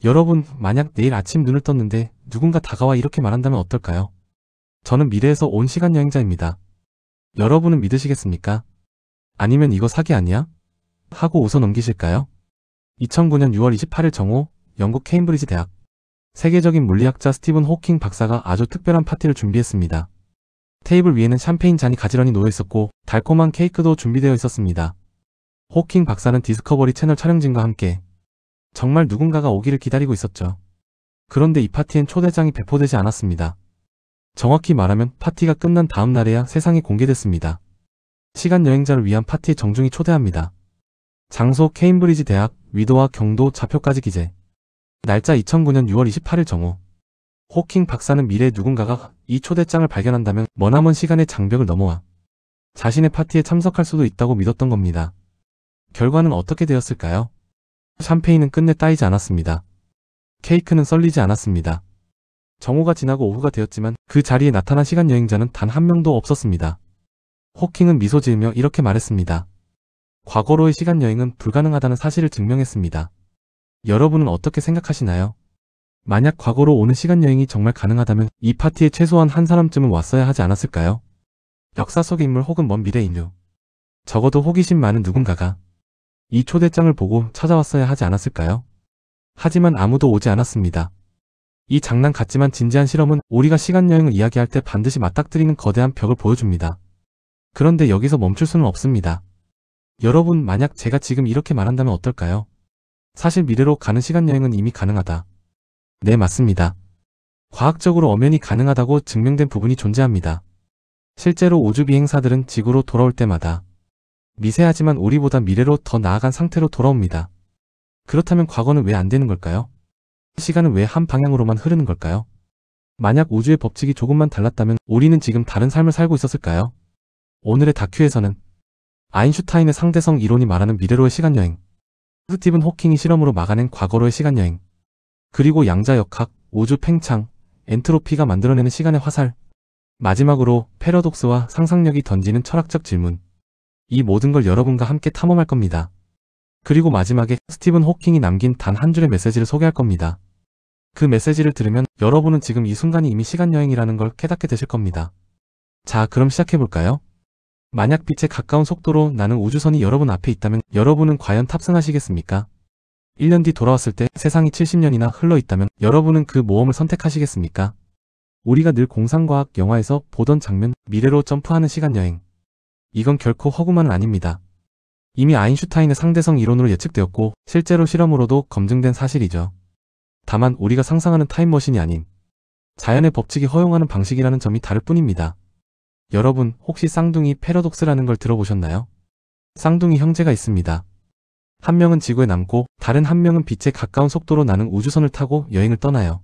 여러분, 만약 내일 아침 눈을 떴는데 누군가 다가와 이렇게 말한다면 어떨까요? 저는 미래에서 온 시간여행자입니다. 여러분은 믿으시겠습니까? 아니면 이거 사기 아니야? 하고 웃어 넘기실까요? 2009년 6월 28일 정오, 영국 케임브리지 대학. 세계적인 물리학자 스티븐 호킹 박사가 아주 특별한 파티를 준비했습니다. 테이블 위에는 샴페인 잔이 가지런히 놓여 있었고 달콤한 케이크도 준비되어 있었습니다. 호킹 박사는 디스커버리 채널 촬영진과 함께 정말 누군가가 오기를 기다리고 있었죠. 그런데 이 파티엔 초대장이 배포되지 않았습니다. 정확히 말하면 파티가 끝난 다음 날에야 세상에 공개됐습니다. 시간여행자를 위한 파티에 정중히 초대합니다. 장소 케임브리지 대학, 위도와 경도, 좌표까지 기재. 날짜 2009년 6월 28일 정오. 호킹 박사는 미래의 누군가가 이 초대장을 발견한다면 머나먼 시간의 장벽을 넘어와 자신의 파티에 참석할 수도 있다고 믿었던 겁니다. 결과는 어떻게 되었을까요? 샴페인은 끝내 따이지 않았습니다. 케이크는 썰리지 않았습니다. 정오가 지나고 오후가 되었지만 그 자리에 나타난 시간여행자는 단 한 명도 없었습니다. 호킹은 미소 지으며 이렇게 말했습니다. 과거로의 시간여행은 불가능하다는 사실을 증명했습니다. 여러분은 어떻게 생각하시나요? 만약 과거로 오는 시간여행이 정말 가능하다면 이 파티에 최소한 한 사람쯤은 왔어야 하지 않았을까요? 역사 속의 인물 혹은 먼 미래 인류. 적어도 호기심 많은 누군가가 이 초대장을 보고 찾아왔어야 하지 않았을까요? 하지만 아무도 오지 않았습니다. 이 장난 같지만 진지한 실험은 우리가 시간여행을 이야기할 때 반드시 맞닥뜨리는 거대한 벽을 보여줍니다. 그런데 여기서 멈출 수는 없습니다. 여러분, 만약 제가 지금 이렇게 말한다면 어떨까요? 사실 미래로 가는 시간여행은 이미 가능하다. 네, 맞습니다. 과학적으로 엄연히 가능하다고 증명된 부분이 존재합니다. 실제로 우주비행사들은 지구로 돌아올 때마다 미세하지만 우리보다 미래로 더 나아간 상태로 돌아옵니다. 그렇다면 과거는 왜 안 되는 걸까요? 시간은 왜 한 방향으로만 흐르는 걸까요? 만약 우주의 법칙이 조금만 달랐다면 우리는 지금 다른 삶을 살고 있었을까요? 오늘의 다큐에서는 아인슈타인의 상대성 이론이 말하는 미래로의 시간여행, 스티븐 호킹이 실험으로 막아낸 과거로의 시간여행, 그리고 양자역학, 우주 팽창, 엔트로피가 만들어내는 시간의 화살, 마지막으로 패러독스와 상상력이 던지는 철학적 질문. 이 모든 걸 여러분과 함께 탐험할 겁니다. 그리고 마지막에 스티븐 호킹이 남긴 단 한 줄의 메시지를 소개할 겁니다. 그 메시지를 들으면 여러분은 지금 이 순간이 이미 시간여행이라는 걸 깨닫게 되실 겁니다. 자, 그럼 시작해볼까요? 만약 빛에 가까운 속도로 나는 우주선이 여러분 앞에 있다면 여러분은 과연 탑승하시겠습니까? 1년 뒤 돌아왔을 때 세상이 70년이나 흘러있다면 여러분은 그 모험을 선택하시겠습니까? 우리가 늘 공상과학 영화에서 보던 장면, 미래로 점프하는 시간여행. 이건 결코 허구만은 아닙니다. 이미 아인슈타인의 상대성 이론으로 예측되었고 실제로 실험으로도 검증된 사실이죠. 다만 우리가 상상하는 타임머신이 아닌 자연의 법칙이 허용하는 방식이라는 점이 다를 뿐입니다. 여러분, 혹시 쌍둥이 패러독스라는 걸 들어보셨나요? 쌍둥이 형제가 있습니다. 한 명은 지구에 남고 다른 한 명은 빛에 가까운 속도로 나는 우주선을 타고 여행을 떠나요.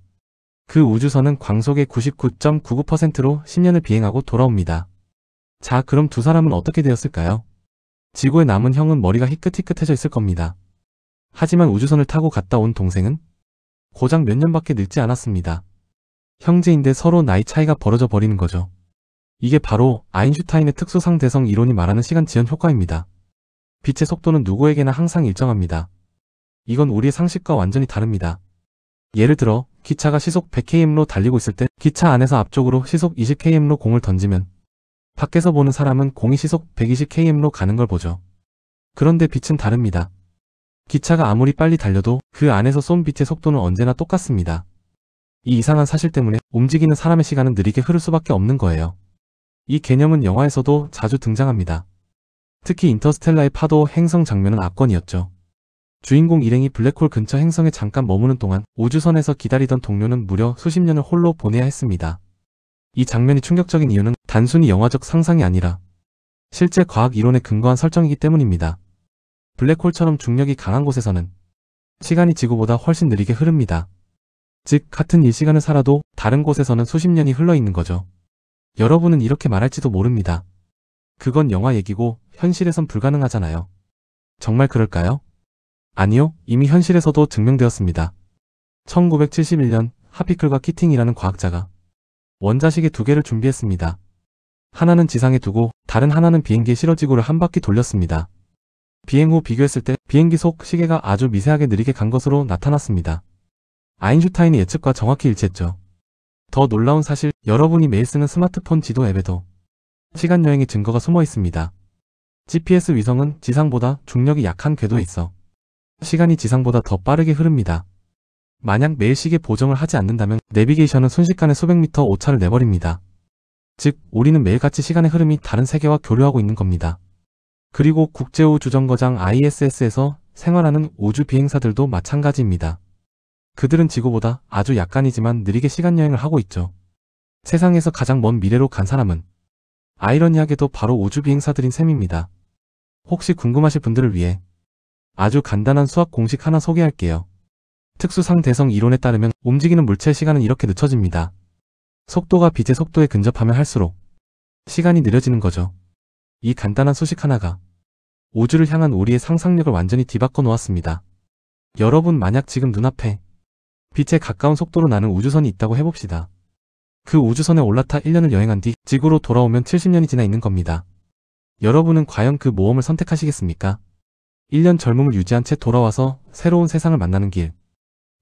그 우주선은 광속의 99.99%로 10년을 비행하고 돌아옵니다. 자, 그럼 두 사람은 어떻게 되었을까요? 지구에 남은 형은 머리가 희끗희끗해져 있을 겁니다. 하지만 우주선을 타고 갔다 온 동생은 고작 몇 년밖에 늙지 않았습니다. 형제인데 서로 나이 차이가 벌어져 버리는 거죠. 이게 바로 아인슈타인의 특수상대성 이론이 말하는 시간 지연 효과입니다. 빛의 속도는 누구에게나 항상 일정합니다. 이건 우리의 상식과 완전히 다릅니다. 예를 들어 기차가 시속 100km로 달리고 있을 때 기차 안에서 앞쪽으로 시속 20km로 공을 던지면 밖에서 보는 사람은 공이 시속 120km로 가는 걸 보죠. 그런데 빛은 다릅니다. 기차가 아무리 빨리 달려도 그 안에서 쏜 빛의 속도는 언제나 똑같습니다. 이 이상한 사실 때문에 움직이는 사람의 시간은 느리게 흐를 수밖에 없는 거예요. 이 개념은 영화에서도 자주 등장합니다. 특히 인터스텔라의 파도 행성 장면은 압권이었죠. 주인공 일행이 블랙홀 근처 행성에 잠깐 머무는 동안 우주선에서 기다리던 동료는 무려 수십 년을 홀로 보내야 했습니다. 이 장면이 충격적인 이유는 단순히 영화적 상상이 아니라 실제 과학 이론에 근거한 설정이기 때문입니다. 블랙홀처럼 중력이 강한 곳에서는 시간이 지구보다 훨씬 느리게 흐릅니다. 즉, 같은 일시간을 살아도 다른 곳에서는 수십 년이 흘러 있는 거죠. 여러분은 이렇게 말할지도 모릅니다. 그건 영화 얘기고 현실에선 불가능하잖아요. 정말 그럴까요? 아니요, 이미 현실에서도 증명되었습니다. 1971년 하피클과 키팅이라는 과학자가 원자시계 두 개를 준비했습니다. 하나는 지상에 두고 다른 하나는 비행기에 실어 지구를 한 바퀴 돌렸습니다. 비행 후 비교했을 때 비행기 속 시계가 아주 미세하게 느리게 간 것으로 나타났습니다. 아인슈타인의 예측과 정확히 일치했죠. 더 놀라운 사실, 여러분이 매일 쓰는 스마트폰 지도 앱에도 시간여행의 증거가 숨어 있습니다. GPS 위성은 지상보다 중력이 약한 궤도에 있어 시간이 지상보다 더 빠르게 흐릅니다. 만약 매일 시계 보정을 하지 않는다면 내비게이션은 순식간에 수백 미터 오차를 내버립니다. 즉, 우리는 매일같이 시간의 흐름이 다른 세계와 교류하고 있는 겁니다. 그리고 국제우주정거장 ISS에서 생활하는 우주 비행사들도 마찬가지입니다. 그들은 지구보다 아주 약간이지만 느리게 시간여행을 하고 있죠. 세상에서 가장 먼 미래로 간 사람은 아이러니하게도 바로 우주 비행사들인 셈입니다. 혹시 궁금하실 분들을 위해 아주 간단한 수학 공식 하나 소개할게요. 특수상대성 이론에 따르면 움직이는 물체의 시간은 이렇게 늦춰집니다. 속도가 빛의 속도에 근접하면 할수록 시간이 느려지는 거죠. 이 간단한 수식 하나가 우주를 향한 우리의 상상력을 완전히 뒤바꿔 놓았습니다. 여러분, 만약 지금 눈앞에 빛에 가까운 속도로 나는 우주선이 있다고 해봅시다. 그 우주선에 올라타 1년을 여행한 뒤 지구로 돌아오면 70년이 지나 있는 겁니다. 여러분은 과연 그 모험을 선택하시겠습니까? 1년 젊음을 유지한 채 돌아와서 새로운 세상을 만나는 길,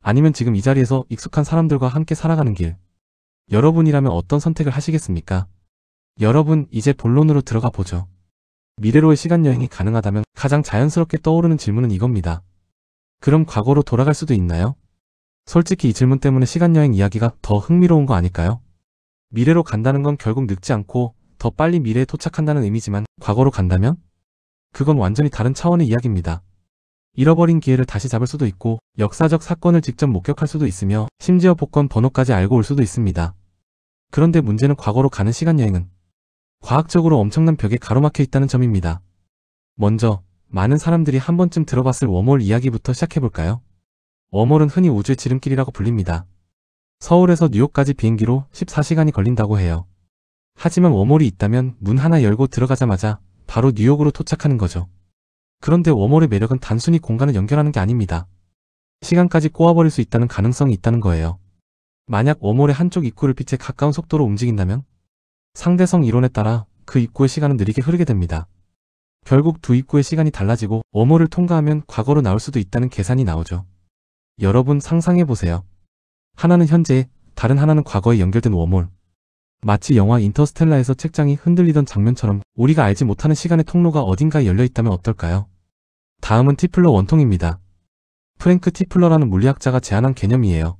아니면 지금 이 자리에서 익숙한 사람들과 함께 살아가는 길, 여러분이라면 어떤 선택을 하시겠습니까? 여러분, 이제 본론으로 들어가 보죠. 미래로의 시간여행이 가능하다면 가장 자연스럽게 떠오르는 질문은 이겁니다. 그럼 과거로 돌아갈 수도 있나요? 솔직히 이 질문 때문에 시간여행 이야기가 더 흥미로운 거 아닐까요? 미래로 간다는 건 결국 늙지 않고 더 빨리 미래에 도착한다는 의미지만 과거로 간다면? 그건 완전히 다른 차원의 이야기입니다. 잃어버린 기회를 다시 잡을 수도 있고 역사적 사건을 직접 목격할 수도 있으며 심지어 복권 번호까지 알고 올 수도 있습니다. 그런데 문제는 과거로 가는 시간여행은 과학적으로 엄청난 벽에 가로막혀 있다는 점입니다. 먼저 많은 사람들이 한 번쯤 들어봤을 웜홀 이야기부터 시작해볼까요? 웜홀은 흔히 우주의 지름길이라고 불립니다. 서울에서 뉴욕까지 비행기로 14시간이 걸린다고 해요. 하지만 웜홀이 있다면 문 하나 열고 들어가자마자 바로 뉴욕으로 도착하는 거죠. 그런데 웜홀의 매력은 단순히 공간을 연결하는 게 아닙니다. 시간까지 꼬아버릴 수 있다는 가능성이 있다는 거예요. 만약 웜홀의 한쪽 입구를 빛에 가까운 속도로 움직인다면 상대성 이론에 따라 그 입구의 시간은 느리게 흐르게 됩니다. 결국 두 입구의 시간이 달라지고 웜홀을 통과하면 과거로 나올 수도 있다는 계산이 나오죠. 여러분, 상상해보세요. 하나는 현재, 다른 하나는 과거에 연결된 웜홀. 마치 영화 인터스텔라에서 책장이 흔들리던 장면처럼 우리가 알지 못하는 시간의 통로가 어딘가에 열려있다면 어떨까요? 다음은 티플러 원통입니다. 프랭크 티플러라는 물리학자가 제안한 개념이에요.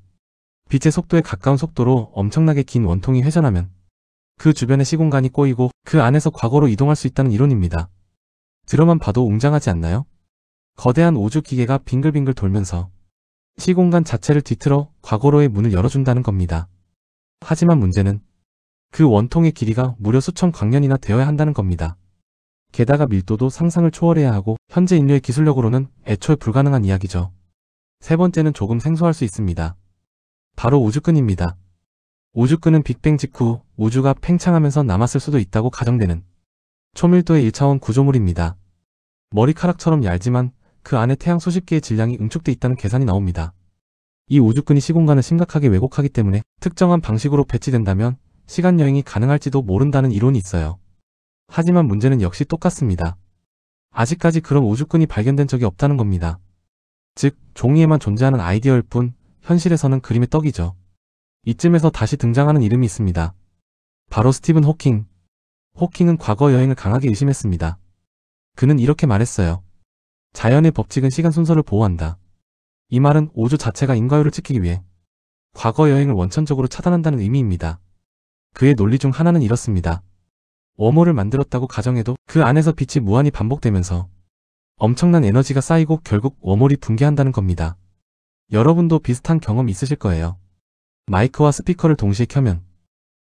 빛의 속도에 가까운 속도로 엄청나게 긴 원통이 회전하면 그 주변에 시공간이 꼬이고 그 안에서 과거로 이동할 수 있다는 이론입니다. 들어만 봐도 웅장하지 않나요? 거대한 우주 기계가 빙글빙글 돌면서 시공간 자체를 뒤틀어 과거로의 문을 열어준다는 겁니다. 하지만 문제는 그 원통의 길이가 무려 수천 광년이나 되어야 한다는 겁니다. 게다가 밀도도 상상을 초월해야 하고 현재 인류의 기술력으로는 애초에 불가능한 이야기죠. 세 번째는 조금 생소할 수 있습니다. 바로 우주끈입니다. 우주끈은 빅뱅 직후 우주가 팽창하면서 남았을 수도 있다고 가정되는 초밀도의 1차원 구조물입니다. 머리카락처럼 얇지만 그 안에 태양 수십 개의 질량이 응축돼 있다는 계산이 나옵니다. 이 우주끈이 시공간을 심각하게 왜곡하기 때문에 특정한 방식으로 배치된다면 시간여행이 가능할지도 모른다는 이론이 있어요. 하지만 문제는 역시 똑같습니다. 아직까지 그런 우주끈이 발견된 적이 없다는 겁니다. 즉, 종이에만 존재하는 아이디어일 뿐 현실에서는 그림의 떡이죠. 이쯤에서 다시 등장하는 이름이 있습니다. 바로 스티븐 호킹. 호킹은 과거 여행을 강하게 의심했습니다. 그는 이렇게 말했어요. 자연의 법칙은 시간 순서를 보호한다. 이 말은 우주 자체가 인과율을 지키기 위해 과거 여행을 원천적으로 차단한다는 의미입니다. 그의 논리 중 하나는 이렇습니다. 웜홀을 만들었다고 가정해도 그 안에서 빛이 무한히 반복되면서 엄청난 에너지가 쌓이고 결국 웜홀이 붕괴한다는 겁니다. 여러분도 비슷한 경험 있으실 거예요. 마이크와 스피커를 동시에 켜면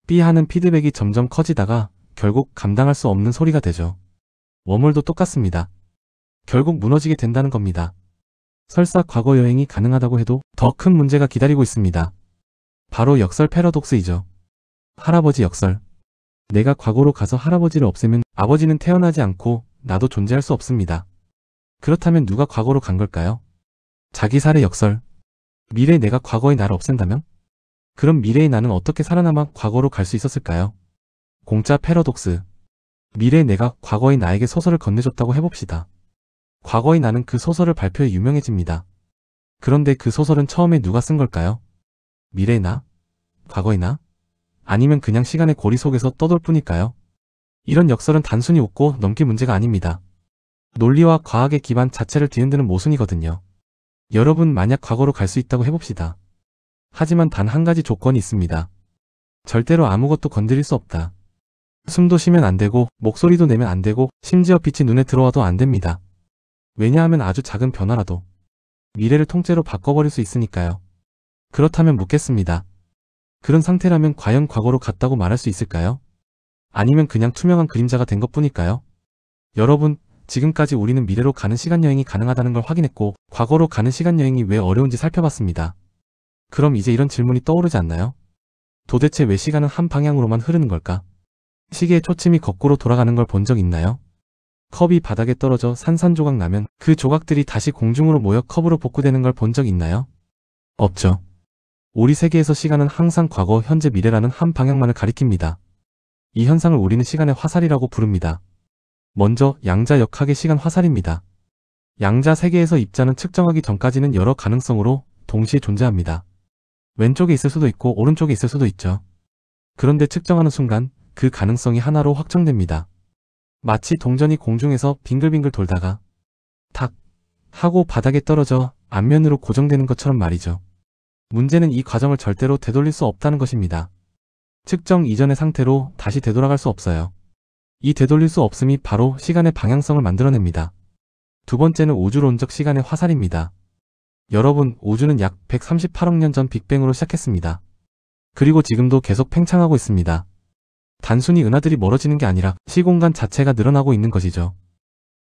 삐 하는 피드백이 점점 커지다가 결국 감당할 수 없는 소리가 되죠. 웜홀도 똑같습니다. 결국 무너지게 된다는 겁니다. 설사 과거 여행이 가능하다고 해도 더 큰 문제가 기다리고 있습니다. 바로 역설 패러독스이죠. 할아버지 역설. 내가 과거로 가서 할아버지를 없애면 아버지는 태어나지 않고 나도 존재할 수 없습니다. 그렇다면 누가 과거로 간 걸까요? 자기 살해 역설. 미래의 내가 과거의 나를 없앤다면? 그럼 미래의 나는 어떻게 살아남아 과거로 갈 수 있었을까요? 공짜 패러독스. 미래의 내가 과거의 나에게 소설을 건네줬다고 해봅시다. 과거의 나는 그 소설을 발표해 유명해집니다. 그런데 그 소설은 처음에 누가 쓴 걸까요? 미래나? 과거이나? 아니면 그냥 시간의 고리 속에서 떠돌 뿐일까요? 이런 역설은 단순히 웃고 넘길 문제가 아닙니다. 논리와 과학의 기반 자체를 뒤흔드는 모순이거든요. 여러분, 만약 과거로 갈 수 있다고 해봅시다. 하지만 단 한 가지 조건이 있습니다. 절대로 아무것도 건드릴 수 없다. 숨도 쉬면 안 되고, 목소리도 내면 안 되고, 심지어 빛이 눈에 들어와도 안 됩니다. 왜냐하면 아주 작은 변화라도 미래를 통째로 바꿔버릴 수 있으니까요. 그렇다면 묻겠습니다. 그런 상태라면 과연 과거로 갔다고 말할 수 있을까요? 아니면 그냥 투명한 그림자가 된 것뿐일까요? 여러분, 지금까지 우리는 미래로 가는 시간여행이 가능하다는 걸 확인했고, 과거로 가는 시간여행이 왜 어려운지 살펴봤습니다. 그럼 이제 이런 질문이 떠오르지 않나요? 도대체 왜 시간은 한 방향으로만 흐르는 걸까? 시계의 초침이 거꾸로 돌아가는 걸 본 적 있나요? 컵이 바닥에 떨어져 산산조각 나면 그 조각들이 다시 공중으로 모여 컵으로 복구되는 걸 본 적 있나요? 없죠. 우리 세계에서 시간은 항상 과거, 현재, 미래라는 한 방향만을 가리킵니다. 이 현상을 우리는 시간의 화살이라고 부릅니다. 먼저 양자역학의 시간 화살입니다. 양자 세계에서 입자는 측정하기 전까지는 여러 가능성으로 동시에 존재합니다. 왼쪽에 있을 수도 있고 오른쪽에 있을 수도 있죠. 그런데 측정하는 순간 그 가능성이 하나로 확정됩니다. 마치 동전이 공중에서 빙글빙글 돌다가 탁 하고 바닥에 떨어져 앞면으로 고정되는 것처럼 말이죠. 문제는 이 과정을 절대로 되돌릴 수 없다는 것입니다. 측정 이전의 상태로 다시 되돌아갈 수 없어요. 이 되돌릴 수 없음이 바로 시간의 방향성을 만들어냅니다. 두 번째는 우주론적 시간의 화살입니다. 여러분, 우주는 약 138억 년 전 빅뱅으로 시작했습니다. 그리고 지금도 계속 팽창하고 있습니다. 단순히 은하들이 멀어지는 게 아니라 시공간 자체가 늘어나고 있는 것이죠.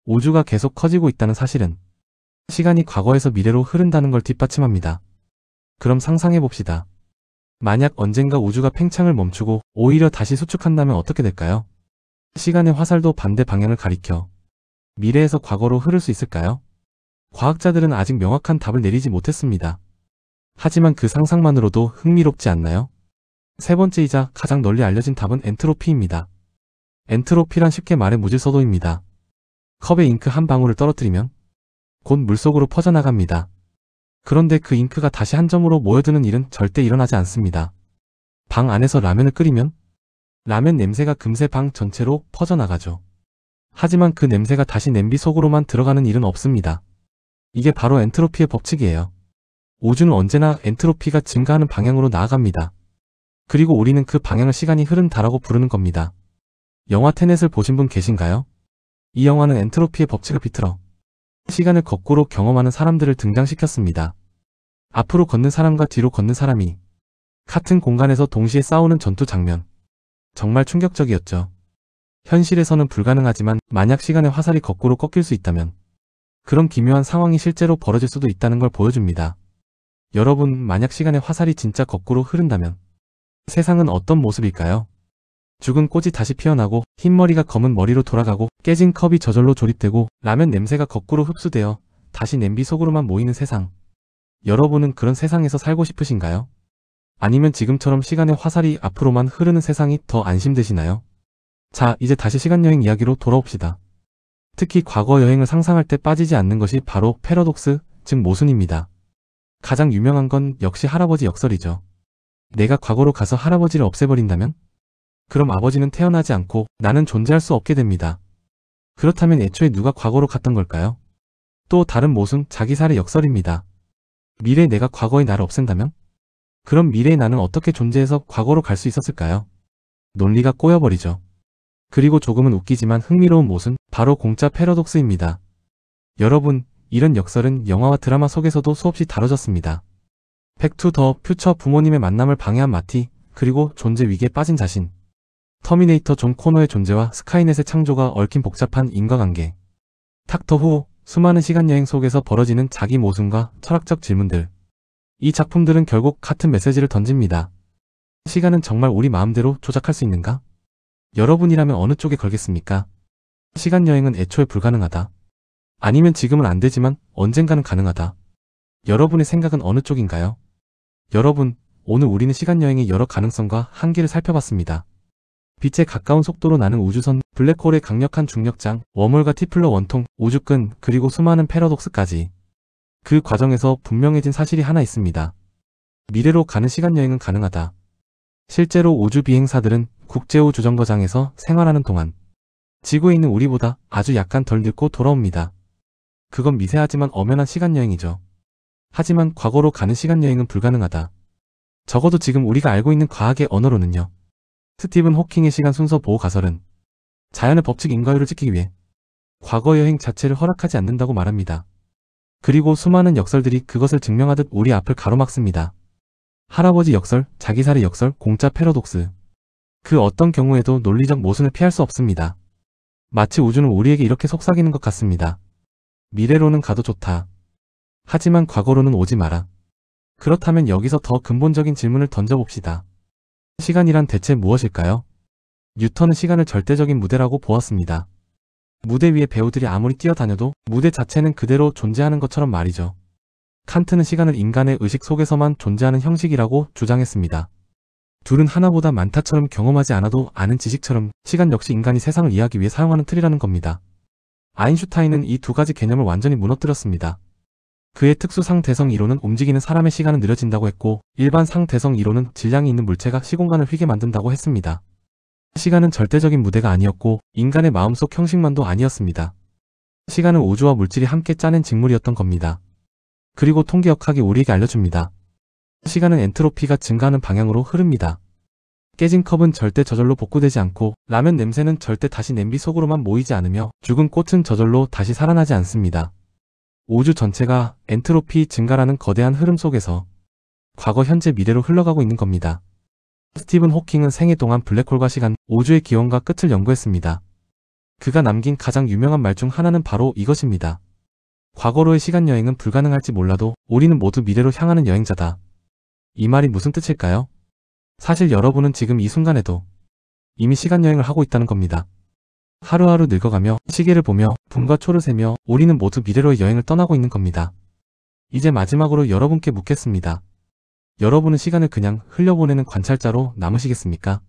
우주가 계속 커지고 있다는 사실은 시간이 과거에서 미래로 흐른다는 걸 뒷받침합니다. 그럼 상상해봅시다. 만약 언젠가 우주가 팽창을 멈추고 오히려 다시 수축한다면 어떻게 될까요? 시간의 화살도 반대 방향을 가리켜 미래에서 과거로 흐를 수 있을까요? 과학자들은 아직 명확한 답을 내리지 못했습니다. 하지만 그 상상만으로도 흥미롭지 않나요? 세 번째이자 가장 널리 알려진 답은 엔트로피입니다. 엔트로피란 쉽게 말해 무질서도입니다. 컵에 잉크 한 방울을 떨어뜨리면 곧 물속으로 퍼져나갑니다. 그런데 그 잉크가 다시 한 점으로 모여드는 일은 절대 일어나지 않습니다. 방 안에서 라면을 끓이면 라면 냄새가 금세 방 전체로 퍼져나가죠. 하지만 그 냄새가 다시 냄비 속으로만 들어가는 일은 없습니다. 이게 바로 엔트로피의 법칙이에요. 우주는 언제나 엔트로피가 증가하는 방향으로 나아갑니다. 그리고 우리는 그 방향을 시간이 흐른다라고 부르는 겁니다. 영화 테넷을 보신 분 계신가요? 이 영화는 엔트로피의 법칙을 비틀어 시간을 거꾸로 경험하는 사람들을 등장시켰습니다. 앞으로 걷는 사람과 뒤로 걷는 사람이 같은 공간에서 동시에 싸우는 전투 장면. 정말 충격적이었죠. 현실에서는 불가능하지만 만약 시간의 화살이 거꾸로 꺾일 수 있다면 그런 기묘한 상황이 실제로 벌어질 수도 있다는 걸 보여줍니다. 여러분, 만약 시간의 화살이 진짜 거꾸로 흐른다면 세상은 어떤 모습일까요? 죽은 꽃이 다시 피어나고 흰머리가 검은 머리로 돌아가고 깨진 컵이 저절로 조립되고 라면 냄새가 거꾸로 흡수되어 다시 냄비 속으로만 모이는 세상. 여러분은 그런 세상에서 살고 싶으신가요? 아니면 지금처럼 시간의 화살이 앞으로만 흐르는 세상이 더 안심되시나요? 자, 이제 다시 시간여행 이야기로 돌아옵시다. 특히 과거 여행을 상상할 때 빠지지 않는 것이 바로 패러독스, 즉 모순입니다. 가장 유명한 건 역시 할아버지 역설이죠. 내가 과거로 가서 할아버지를 없애버린다면? 그럼 아버지는 태어나지 않고 나는 존재할 수 없게 됩니다. 그렇다면 애초에 누가 과거로 갔던 걸까요? 또 다른 모순, 자기살해 역설입니다. 미래의 내가 과거의 나를 없앤다면? 그럼 미래의 나는 어떻게 존재해서 과거로 갈 수 있었을까요? 논리가 꼬여버리죠. 그리고 조금은 웃기지만 흥미로운 모순, 바로 공짜 패러독스입니다. 여러분, 이런 역설은 영화와 드라마 속에서도 수없이 다뤄졌습니다. 백 투 더 퓨처 부모님의 만남을 방해한 마티, 그리고 존재 위기에 빠진 자신. 터미네이터 존 코너의 존재와 스카이넷의 창조가 얽힌 복잡한 인과관계. 닥터 후, 수많은 시간여행 속에서 벌어지는 자기 모순과 철학적 질문들. 이 작품들은 결국 같은 메시지를 던집니다. 시간은 정말 우리 마음대로 조작할 수 있는가? 여러분이라면 어느 쪽에 걸겠습니까? 시간여행은 애초에 불가능하다. 아니면 지금은 안 되지만 언젠가는 가능하다. 여러분의 생각은 어느 쪽인가요? 여러분, 오늘 우리는 시간여행의 여러 가능성과 한계를 살펴봤습니다. 빛에 가까운 속도로 나는 우주선, 블랙홀의 강력한 중력장, 웜홀과 티플러 원통, 우주끈, 그리고 수많은 패러독스까지. 그 과정에서 분명해진 사실이 하나 있습니다. 미래로 가는 시간여행은 가능하다. 실제로 우주 비행사들은 국제우주정거장에서 생활하는 동안 지구에 있는 우리보다 아주 약간 덜 늙고 돌아옵니다. 그건 미세하지만 엄연한 시간여행이죠. 하지만 과거로 가는 시간여행은 불가능하다. 적어도 지금 우리가 알고 있는 과학의 언어로는요. 스티븐 호킹의 시간 순서 보호 가설은 자연의 법칙 인과율을 지키기 위해 과거 여행 자체를 허락하지 않는다고 말합니다. 그리고 수많은 역설들이 그것을 증명하듯 우리 앞을 가로막습니다. 할아버지 역설, 자기살이 역설, 공짜 패러독스. 그 어떤 경우에도 논리적 모순을 피할 수 없습니다. 마치 우주는 우리에게 이렇게 속삭이는 것 같습니다. 미래로는 가도 좋다. 하지만 과거로는 오지 마라. 그렇다면 여기서 더 근본적인 질문을 던져봅시다. 시간이란 대체 무엇일까요? 뉴턴은 시간을 절대적인 무대라고 보았습니다. 무대 위에 배우들이 아무리 뛰어다녀도 무대 자체는 그대로 존재하는 것처럼 말이죠. 칸트는 시간을 인간의 의식 속에서만 존재하는 형식이라고 주장했습니다. 둘은 하나보다 많다처럼 경험하지 않아도 아는 지식처럼 시간 역시 인간이 세상을 이해하기 위해 사용하는 틀이라는 겁니다. 아인슈타인은 이 두 가지 개념을 완전히 무너뜨렸습니다. 그의 특수 상대성 이론은 움직이는 사람의 시간은 느려진다고 했고 일반 상대성 이론은 질량이 있는 물체가 시공간을 휘게 만든다고 했습니다. 시간은 절대적인 무대가 아니었고 인간의 마음속 형식만도 아니었습니다. 시간은 우주와 물질이 함께 짜낸 직물이었던 겁니다. 그리고 통계역학이 우리에게 알려줍니다. 시간은 엔트로피가 증가하는 방향으로 흐릅니다. 깨진 컵은 절대 저절로 복구되지 않고 라면 냄새는 절대 다시 냄비 속으로만 모이지 않으며 죽은 꽃은 저절로 다시 살아나지 않습니다. 우주 전체가 엔트로피 증가라는 거대한 흐름 속에서 과거, 현재, 미래로 흘러가고 있는 겁니다. 스티븐 호킹은 생애 동안 블랙홀과 시간, 우주의 기원과 끝을 연구했습니다. 그가 남긴 가장 유명한 말 중 하나는 바로 이것입니다. 과거로의 시간여행은 불가능할지 몰라도 우리는 모두 미래로 향하는 여행자다. 이 말이 무슨 뜻일까요? 사실 여러분은 지금 이 순간에도 이미 시간여행을 하고 있다는 겁니다. 하루하루 늙어가며 시계를 보며 분과 초를 세며 우리는 모두 미래로의 여행을 떠나고 있는 겁니다. 이제 마지막으로 여러분께 묻겠습니다. 여러분은 시간을 그냥 흘려보내는 관찰자로 남으시겠습니까?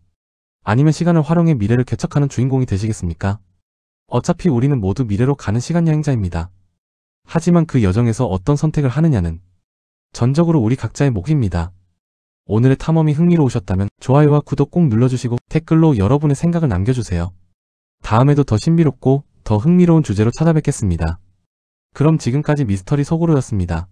아니면 시간을 활용해 미래를 개척하는 주인공이 되시겠습니까? 어차피 우리는 모두 미래로 가는 시간여행자입니다. 하지만 그 여정에서 어떤 선택을 하느냐는 전적으로 우리 각자의 몫입니다. 오늘의 탐험이 흥미로우셨다면 좋아요와 구독 꼭 눌러주시고 댓글로 여러분의 생각을 남겨주세요. 다음에도 더 신비롭고 더 흥미로운 주제로 찾아뵙겠습니다. 그럼 지금까지 미스터리 속으로였습니다.